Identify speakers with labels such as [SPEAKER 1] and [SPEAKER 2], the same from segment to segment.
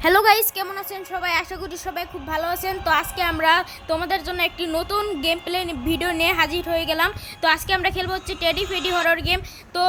[SPEAKER 1] Hello guys, কেমন আছেন সবাই? আশা করি সবাই খুব ভালো আছেন। তো আজকে আমরা তোমাদের জন্য একটি নতুন গেম প্লে ভিডিও নিয়ে হাজির হয়ে গেলাম। তো আজকে আমরা খেলবো হচ্ছে টেডি ফেডি হরর গেম। তো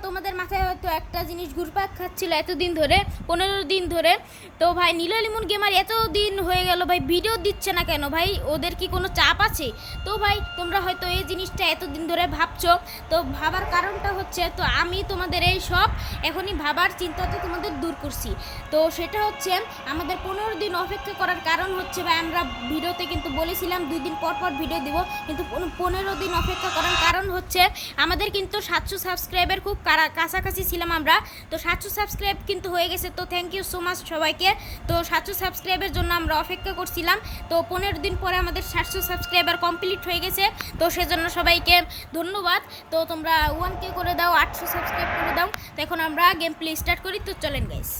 [SPEAKER 1] তোমাদের মাথায় হয়তো একটা জিনিস ঘুরপাক খাচ্ছিল এতদিন ধরে, 15 দিন ধরে। তো ভাই নীলালিমন গেমার এতদিন হয়ে গেল, ভাই ভিডিও দিচ্ছে না কেন? ভাই ওদের কি কোনো চাপ আছে? তো ভাই তোমরা হয়তো এই জিনিসটা এতদিন ধরে ভাবছো। তো ভাবার কারণটা হচ্ছে, তো আমি তোমাদের এই সব এখনই ভাবার চিন্তাটা তোমাদের দূর করছি। তো সেটা হচ্ছে আমাদের 15 দিন অপেক্ষা করার কারণ হচ্ছে, ভাই আমরা ভিডিওতে কিন্তু বলেছিলাম 2 দিন পর পর ভিডিও দিব, কিন্তু 15 দিন অপেক্ষা করার কারণ হচ্ছে আমাদের কিন্তু 700 সাবস্ক্রাইবার খুব কাছাকাছি ছিলাম আমরা। তো 700 সাবস্ক্রাইব কিন্তু হয়ে গেছে। তো থ্যাংক ইউ সো মাচ সবাইকে। তো 700 সাবস্ক্রাইবের জন্য আমরা অপেক্ষা করছিলাম। তো 15 দিন পরে আমাদের 700 সাবস্ক্রাইবার কমপ্লিট হয়ে গেছে। তো সেজন্য সবাইকে ধন্যবাদ। তো তোমরা 1K করে দাও, 800 সাবস্ক্রাইব করে দাও। তো এখন আমরা গেম প্লে স্টার্ট করি। তো চলেন গাইস।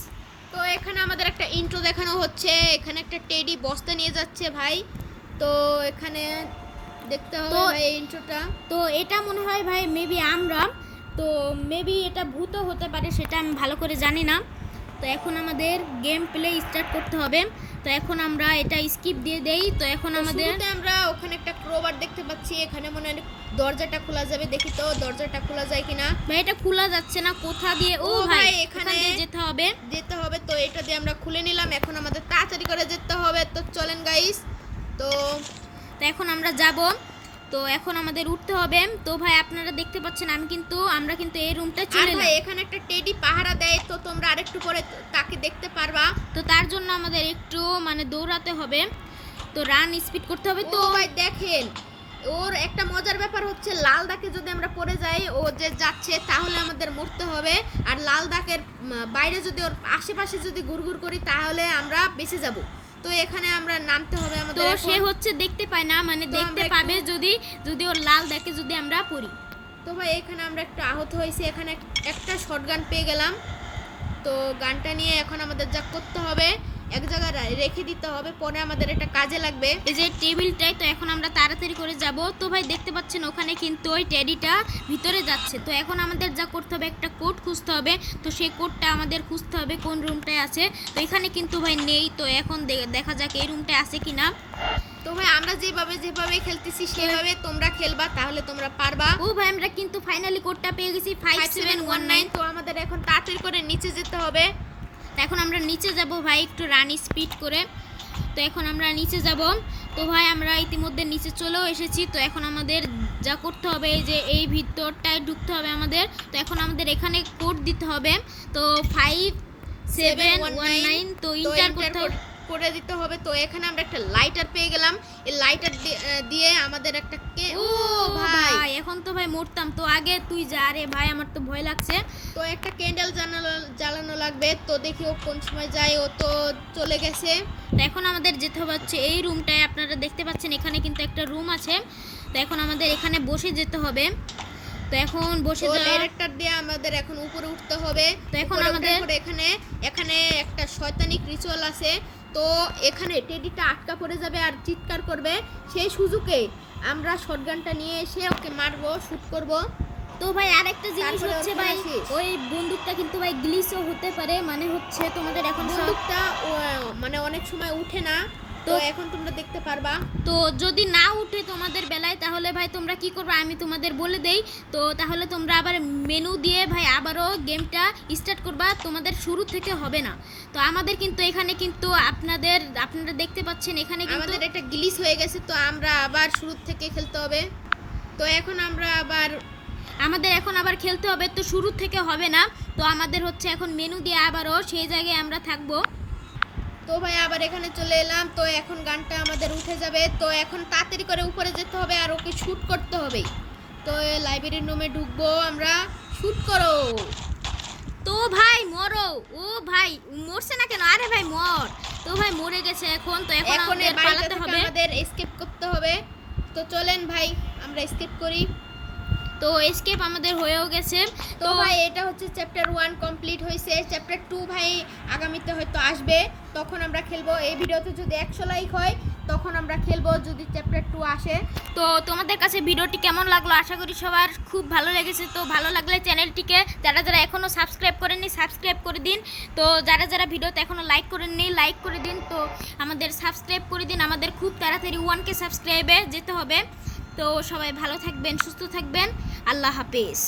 [SPEAKER 2] তো এখানে আমাদের একটা ইন্ট্রো দেখানো হচ্ছে। এখানে একটা টেডি বস্তা নিয়ে যাচ্ছে ভাই। তো এখানে দেখতে হবে ভাই এই ইন্ট্রোটা।
[SPEAKER 1] তো এটা মনে হয় ভাই মেবি আমরা, তো মেবি এটা ভূতও হতে পারে, সেটা আমি ভালো করে জানি না। তো এখন আমাদের গেম প্লে স্টার্ট করতে হবে। তো এখন আমরা এটা স্কিপ দিয়ে দেই। তো এখন আমাদের
[SPEAKER 2] আমরা ওখানে একটা ক্রোবার দেখতে পাচ্ছি। এখানে মনে হয় দরজাটা খোলা যাবে, দেখি তো দরজাটা খোলা যায় কিনা।
[SPEAKER 1] ভাই এটা খোলা যাচ্ছে না, কোথা দিয়ে? ও ভাই এখানে যেতে হবে।
[SPEAKER 2] তো এটা দিয়ে আমরা খুলে নিলাম। এখন আমাদের তাড়াতাড়ি করে যেতে হবে। তো চলেন গাইস। তো
[SPEAKER 1] এখন আমরা যাব। তো এখন আমাদের উঠতে হবে। তো ভাই আপনারা দেখতে পাচ্ছেন আমরা কিন্তু এই রুমটা চলে এলাম।
[SPEAKER 2] ভাই এখানে একটা টেডি পাহারা দেয়, তো তোমরা আরেকটু পরে তাকে দেখতে পারবা।
[SPEAKER 1] তো তার জন্য আমাদের একটু দৌড়াতে হবে, তো রান স্পিড করতে হবে। তো
[SPEAKER 2] ভাই দেখেন, ওর একটা মজার ব্যাপার হচ্ছে, লাল দাগে যদি আমরা পড়ে যাই, ও যে যাচ্ছে তাহলে আমাদের মরতে হবে। আর লাল দাগের বাইরে যদি ওর আশেপাশে যদি ঘুরঘুর করি তাহলে আমরা বেঁচে যাব। তো এখানে আমরা নামতে হবে আমাদের।
[SPEAKER 1] তো সে হচ্ছে দেখতে পায় না, দেখতে পাবে যদি ওর লাল দেখে যদি আমরা পড়ি।
[SPEAKER 2] তো ভাই এখানে আমরা একটু আহত হয়েছি। এখানে একটা শটগান পেয়ে গেলাম। তো গানটা নিয়ে এখন আমাদের যা করতে হবে, এক জায়গায় রেখে দিতে হবে, পরে আমাদের এটা কাজে লাগবে।
[SPEAKER 1] এই যে টেবিলটাই, তো এখন আমরা তাড়াতাড়ি করে যাব। তো ভাই দেখতে পাচ্ছেন ওখানে কিন্তু ওই টেডিটা ভিতরে যাচ্ছে। তো এখন আমাদের যা করতে হবে, একটা কোড খুঁজতে হবে। তো সেই কোডটা আমাদের খুঁজতে হবে কোন রুমটায় আছে। তো এখানে কিন্তু ভাই নেই। তো এখন দেখা যাক এই রুমটায় আছে কিনা।
[SPEAKER 2] তো ভাই আমরা যেভাবে খেলতেছি সেভাবে তোমরা খেলবা, তাহলে তোমরা পারবা।
[SPEAKER 1] ও ভাই আমরা কিন্তু ফাইনালি কোডটা পেয়ে গেছি, 5719।
[SPEAKER 2] তো আমাদের এখন তাড়াতাড়ি করে নিচে যেতে হবে।
[SPEAKER 1] এখন আমরা নিচে যাব ভাই, একটু রান স্পিড করে। তো এখন আমরা নিচে যাব। তো ভাই আমরা ইতিমধ্যে নিচে চলেও এসেছি। তো এখন আমাদের যা করতে হবে, এই যে এই ভিতরটায় ঢুকতে হবে আমাদের। তো এখন আমাদের এখানে কোড দিতে হবে। তো 5719। তো ইন্টার করতে হবে,
[SPEAKER 2] করে দিতে হবে। তো এখানে আমরা একটা লাইটার পেয়ে গেলাম। এই লাইটার দিয়ে আমাদের একটা
[SPEAKER 1] ও ভাই এখন তো ভাই মরতাম। তো আগে তুই যা রে ভাই, আমার তো ভয় লাগছে।
[SPEAKER 2] তো একটা ক্যান্ডেল জ্বালানো লাগবে। তো দেখি ও কোন সময় যায়। ও তো চলে গেছে।
[SPEAKER 1] তো এখন আমাদের যেতে হবে হচ্ছে এই রুমটায়। আপনারা দেখতে পাচ্ছেন এখানে কিন্তু একটা রুম আছে। তো এখন আমাদের এখানে বসে যেতে হবে। তো এখন বসে
[SPEAKER 2] ডাইরেক্টর দিয়ে আমাদের এখন উপরে উঠতে হবে।
[SPEAKER 1] তো এখন আমাদের
[SPEAKER 2] এখানে একটা শয়তানিক রিচুয়াল আছে। তো এখানে টেডিটা আটকা পড়ে যাবে আর চিৎকার করবে। সেই সুযোগে আমরা শটগানটা নিয়ে এসে ওকে মারবো, শুট করব।
[SPEAKER 1] তো ভাই আরেকটা জিনিস হচ্ছে ভাই, ওই বন্দুকটা কিন্তু ভাই গ্লিচও হতে পারে। হচ্ছে তোমাদের এখন
[SPEAKER 2] বন্দুকটা অনেক সময় উঠে না। তো এখন তোমরা দেখতে পারবা।
[SPEAKER 1] তো যদি না উঠে তোমাদের বেলায়, তাহলে ভাই তোমরা কি করবে আমি তোমাদের বলে দেই। তো তাহলে তোমরা আবার মেনু দিয়ে ভাই আবারও গেমটা স্টার্ট করবা, তোমাদের শুরু থেকে হবে না। তো আমাদের কিন্তু এখানে কিন্তু আপনারা দেখতে পাচ্ছেন এখানে কিন্তু
[SPEAKER 2] আমাদের একটা গ্লিচ হয়ে গেছে। তো আমরা আবার শুরু থেকে খেলতে হবে। তো এখন
[SPEAKER 1] আমাদের আবার খেলতে হবে। তো শুরু থেকে হবে না। তো আমাদের হচ্ছে এখন মেনু দিয়ে আবারও সেই জায়গায় আমরা থাকবো।
[SPEAKER 2] তো ভাই আবার এখানে চলে এলাম। তো এখন গানটা আমাদের উঠে যাবে। তো এখন তাড়াতাড়ি করে উপরে যেতে হবে আর ওকে শুট করতে হবে। তো লাইব্রেরির রুমে ঢুকবো আমরা। শুট করো।
[SPEAKER 1] তো ভাই মরো। ও ভাই মরছে না কেন? আরে ভাই মর। তো ভাই মরে গেছে এখন। তো এখন আমাদের পালাতে হবে,
[SPEAKER 2] আমাদের এসকেপ করতে হবে। তো চলেন ভাই আমরা এসকেপ করি।
[SPEAKER 1] তো এসকেপ আমাদের হয়েও গেছে।
[SPEAKER 2] তো ভাই এটা হচ্ছে চ্যাপ্টার 1 কমপ্লিট হয়েছে। চ্যাপ্টার 2 ভাই আগামীতে হয়তো আসবে, তখন আমরা খেলবো। এই ভিডিওতে যদি 100 লাইক হয় তখন আমরা খেলবো যদি চ্যাপ্টার 2 আসে।
[SPEAKER 1] তো তোমাদের কাছে ভিডিওটি কেমন লাগলো, আশা করি সবার খুব ভালো লেগেছে। তো ভালো লাগলে চ্যানেলটিকে যারা যারা এখনও সাবস্ক্রাইব করেননি সাবস্ক্রাইব করে দিন। তো যারা যারা ভিডিওতে এখনও লাইক করেননি লাইক করে দিন। তো আমাদের সাবস্ক্রাইব করে দিন, আমাদের খুব তাড়াতাড়ি 1K সাবস্ক্রাইবে যেতে হবে। তো সবাই ভালো থাকবেন, সুস্থ থাকবেন, আল্লাহ হাফেজ।